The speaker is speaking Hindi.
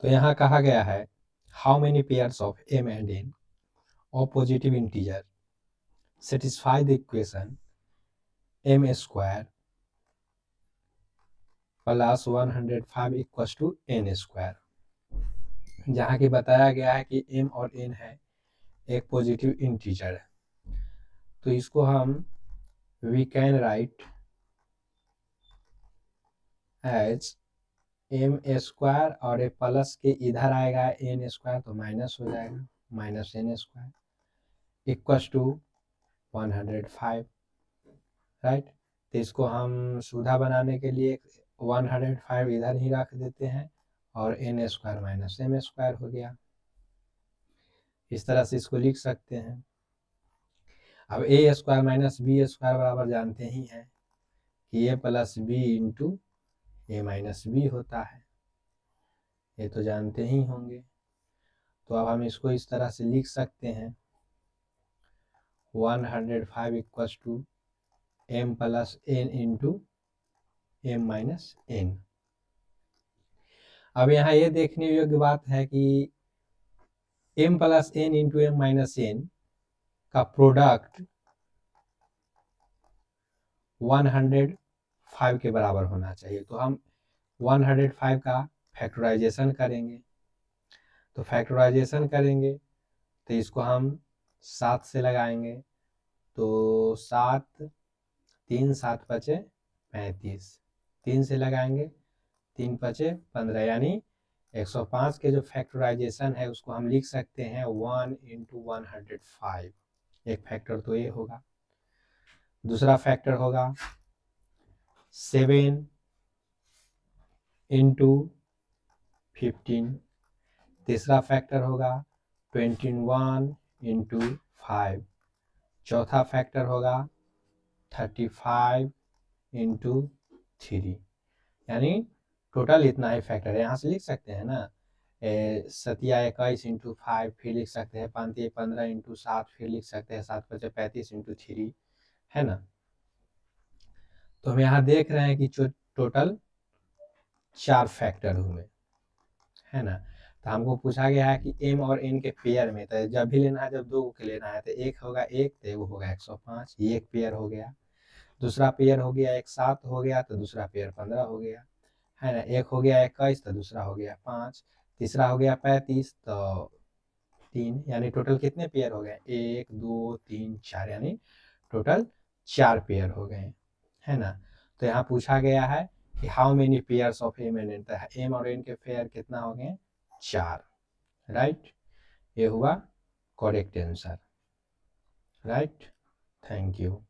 तो यहाँ कहा गया है how many pairs of m and n of positive integer satisfy the equation m square plus 105 equals to n square, जहाँ की बताया गया है कि m और n है एक पॉजिटिव इंटीजर है। तो इसको हम we can write as m square और एक प्लस के इधर आएगा n स्क्वायर तो माइनस हो जाएगा, minus n square equals to 105, right. तो इसको हम सुधा बनाने के लिए 105 इधर ही रख देते हैं और n square minus m square हो गया। इस तरह से इसको लिख सकते हैं। अब a square minus b square बराबर जानते ही हैं कि a plus b into A minus B होता है, ये तो जानते ही होंगे। तो अब हम इसको इस तरह से लिख सकते हैं 105 equals to m plus n into m minus n। अब यहाँ ये देखने योग्य बात है कि m plus n into m minus n का प्रोडक्ट 105 के बराबर होना चाहिए। तो हम 105 का फैक्टराइजेशन करेंगे, तो फैक्टराइजेशन करेंगे तो इसको हम 7 से लगाएंगे, तो 7 3 7 पचे 35, 3 से लगाएंगे 3 पचे 15, यानी 105 के जो फैक्टराइजेशन है उसको हम लिख सकते हैं 1 इंटू 105। एक फैक्टर तो ये होगा। दूसरा फैक्टर होगा 7 इंटू 15। तीसरा फैक्टर होगा 21 इंटू 5। चौथा फैक्टर होगा 35 इंटू 3, यानी टोटल इतना ही फैक्टर है। यहाँ से लिख सकते हैं ना, 7 इंटू 5, फिर लिख सकते हैं 5 15 इंटू 7, फिर लिख सकते हैं 7 5 35 इंटू 3, है ना। तो हम यहाँ देख रहे हैं कि टोटल 4 फैक्टर हुए, है ना। तो हमको पूछा गया है कि m और n के पेयर में, तो जब भी लेना है, जब दो के लेना है तो एक होगा 1 तो एक होगा 105, ये एक पेयर हो गया। दूसरा पेयर हो गया 1 7 हो गया, तो दूसरा पेयर 15 हो गया, है ना। एक हो गया 21 तो दूसरा हो गया 5, तीसरा हो गया 35 तो 3, यानी टोटल कितने पेयर हो गए 1 2 3 4, यानी टोटल 4 पेयर हो गए, है ना। तो यहाँ पूछा गया है कि how many pairs of m and n, तो m और n के पेयर कितना हो गए 4, राइट। ये हुआ correct answer, right. Thank you.